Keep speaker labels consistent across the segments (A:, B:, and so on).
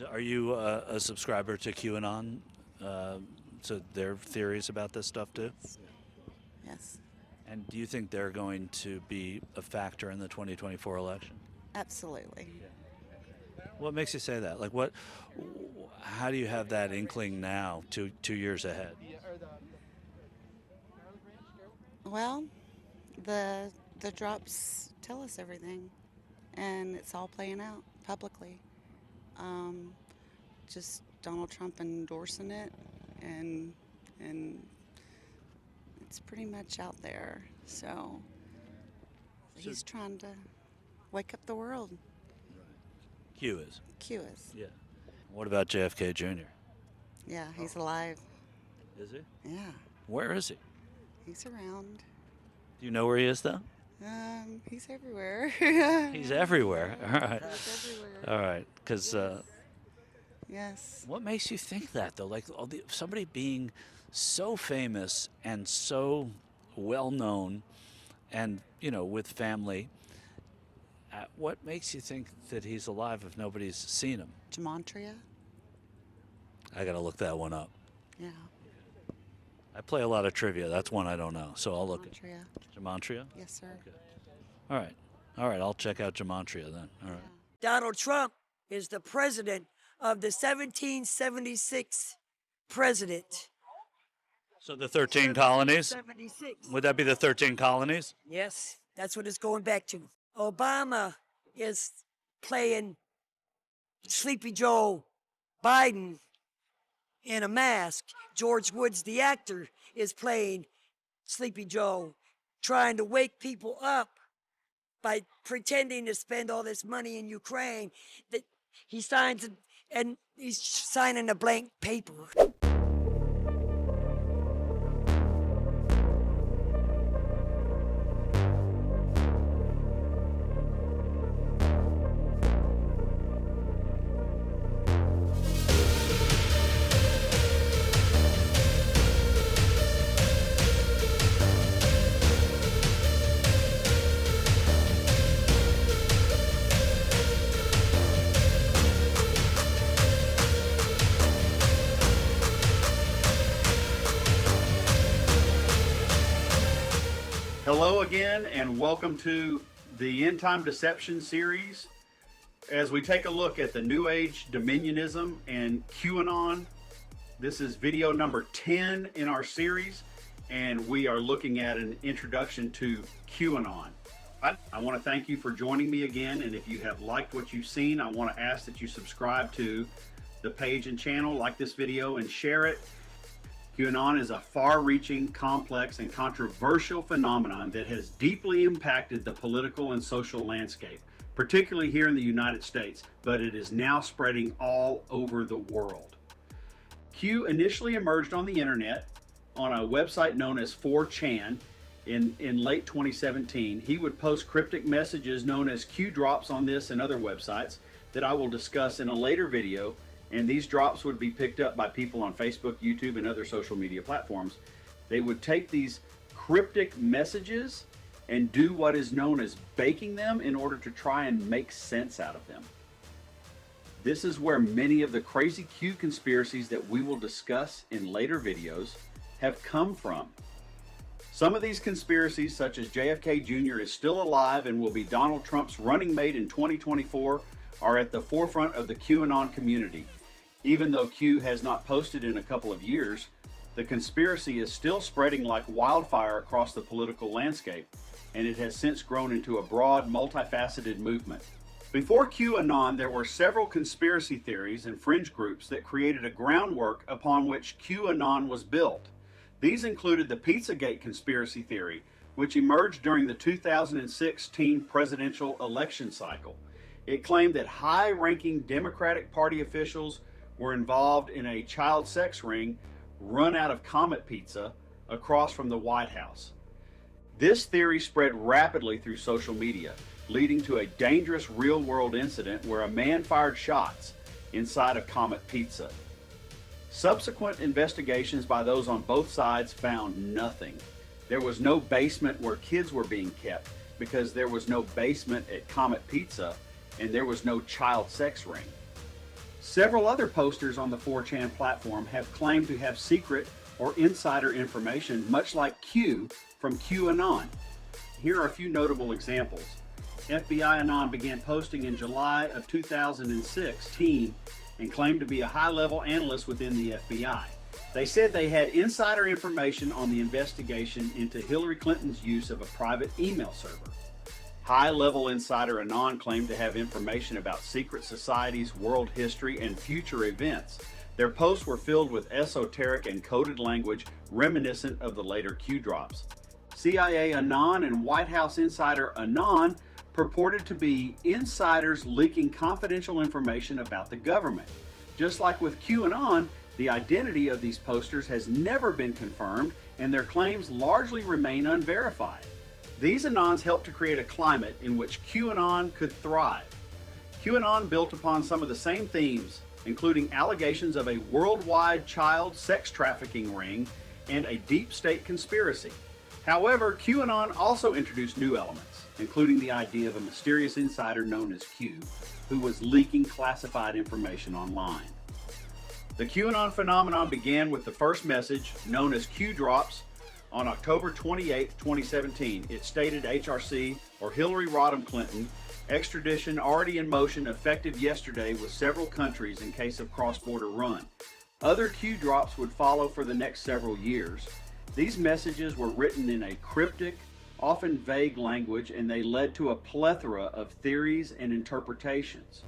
A: Are you a subscriber to QAnon? To their theories about this stuff too?
B: Yes,
A: And do you think they're going to be a factor in the 2024 election?
B: absolutely.
A: What makes you say that? Like, how do you have that inkling now, 2 years ahead?
B: Well, the the drops tell us everything, and it's all playing out publicly. Um, just Donald Trump endorsing it, and and it's pretty much out there. So
A: So
B: he's trying to wake up the world.
A: Q is.
B: Q is.
A: Yeah. What about JFK Jr.?
B: Yeah, he's alive.
A: Is he?
B: Yeah,
A: Where is he?
B: he's around.
A: Do you know where he is though?
B: He's everywhere.
A: He's everywhere. All right.
B: He's everywhere.
A: All right. Because
B: Yes.
A: what makes you think that though? Like somebody being so famous and so well known, and with family. What makes you think that he's alive if nobody's seen him?
B: Gematria.
A: I gotta look that one up.
B: Yeah.
A: I play a lot of trivia. That's one I don't know, so I'll look at
B: Gematria.
A: Gematria.
B: Yes, sir.
A: Okay. All right. I'll check out Gematria then. All right.
C: Donald Trump is the president of the 1776 president.
A: So the 13 colonies.
C: 76.
A: Would that be the 13 colonies?
C: Yes, that's what it's going back to. Obama is playing Sleepy Joe Biden in a mask. George Woods, the actor, is playing Sleepy Joe, trying to wake people up by pretending to spend all this money in Ukraine. That he signs and he's signing a blank paper.
D: Hello again, and welcome to the End Time Deception series. As we take a look at the New Age Dominionism and QAnon, this is video number 10 in our series, and we are looking at an introduction to QAnon. I want to thank you for joining me again, and if you have liked what you've seen, I want to ask that you subscribe to the page and channel, like this video, and share it. QAnon is a far-reaching, complex, and controversial phenomenon that has deeply impacted the political and social landscape, particularly here in the United States, but it is now spreading all over the world. Q initially emerged on the internet on a website known as 4chan in late 2017. He would post cryptic messages known as Q drops on this and other websites that I will discuss in a later video. And these drops would be picked up by people on Facebook, YouTube, and other social media platforms. They would take these cryptic messages and do what is known as baking them in order to try and make sense out of them. This is where many of the crazy Q conspiracies that we will discuss in later videos have come from. Some of these conspiracies, such as JFK Jr. is still alive and will be Donald Trump's running mate in 2024, are at the forefront of the QAnon community. Even though Q has not posted in a couple of years, the conspiracy is still spreading like wildfire across the political landscape, and it has since grown into a broad, multifaceted movement. Before QAnon, there were several conspiracy theories and fringe groups that created a groundwork upon which QAnon was built. These included the Pizzagate conspiracy theory, which emerged during the 2016 presidential election cycle. It claimed that high-ranking Democratic Party officials were involved in a child sex ring run out of Comet Pizza across from the White House. This theory spread rapidly through social media, leading to a dangerous real-world incident where a man fired shots inside of Comet Pizza. Subsequent investigations by those on both sides found nothing. There was no basement where kids were being kept because there was no basement at Comet Pizza, and there was no child sex ring. Several other posters on the 4chan platform have claimed to have secret or insider information, much like Q from Q-Anon. Here are a few notable examples. FBI Anon began posting in July of 2016 and claimed to be a high-level analyst within the FBI. They said they had insider information on the investigation into Hillary Clinton's use of a private email server. High-level insider Anon claimed to have information about secret societies, world history, and future events. Their posts were filled with esoteric and coded language reminiscent of the later Q drops. CIA Anon and White House insider Anon purported to be insiders leaking confidential information about the government. Just like with QAnon, the identity of these posters has never been confirmed, and their claims largely remain unverified. These Anons helped to create a climate in which QAnon could thrive. QAnon built upon some of the same themes, including allegations of a worldwide child sex trafficking ring and a deep state conspiracy. However, QAnon also introduced new elements, including the idea of a mysterious insider known as Q, who was leaking classified information online. The QAnon phenomenon began with the first message, known as Q drops, on October 28, 2017. It stated HRC, or Hillary Rodham Clinton, extradition already in motion, effective yesterday with several countries in case of cross-border run. Other Q drops would follow for the next several years. These messages were written in a cryptic, often vague language, and they led to a plethora of theories and interpretations.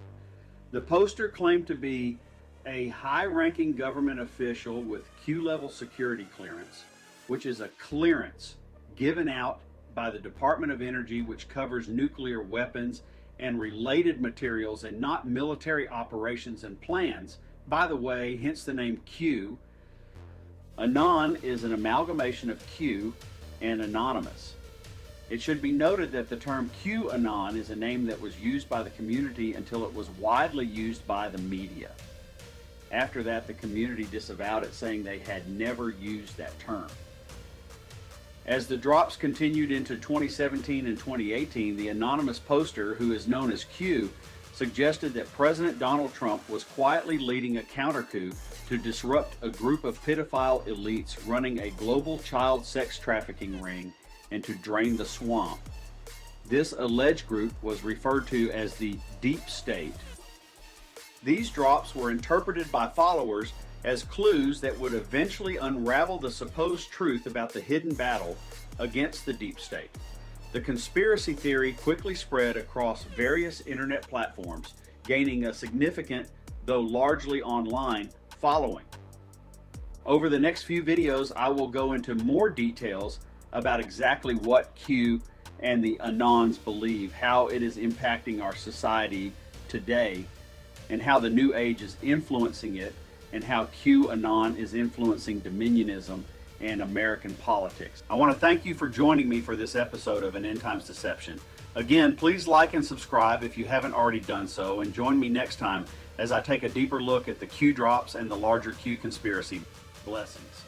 D: The poster claimed to be a high-ranking government official with Q-level security clearance, which is a clearance given out by the Department of Energy, which covers nuclear weapons and related materials and not military operations and plans. By the way, hence the name Q. Anon is an amalgamation of Q and anonymous. It should be noted that the term Q-Anon is a name that was used by the community until it was widely used by the media. After that, the community disavowed it, saying they had never used that term. As the drops continued into 2017 and 2018, the anonymous poster, who is known as Q, suggested that President Donald Trump was quietly leading a counter-coup to disrupt a group of pedophile elites running a global child sex trafficking ring and to drain the swamp. This alleged group was referred to as the Deep State. These drops were interpreted by followers as clues that would eventually unravel the supposed truth about the hidden battle against the Deep State. The conspiracy theory quickly spread across various internet platforms, gaining a significant, though largely online, following. Over the next few videos, I will go into more details about exactly what Q and the Anons believe, how it is impacting our society today, and how the New Age is influencing it, and how Q-Anon is influencing Dominionism and American politics. I want to thank you for joining me for this episode of An End Times Deception. Again, please like and subscribe if you haven't already done so, and join me next time as I take a deeper look at the Q drops and the larger Q conspiracy. Blessings.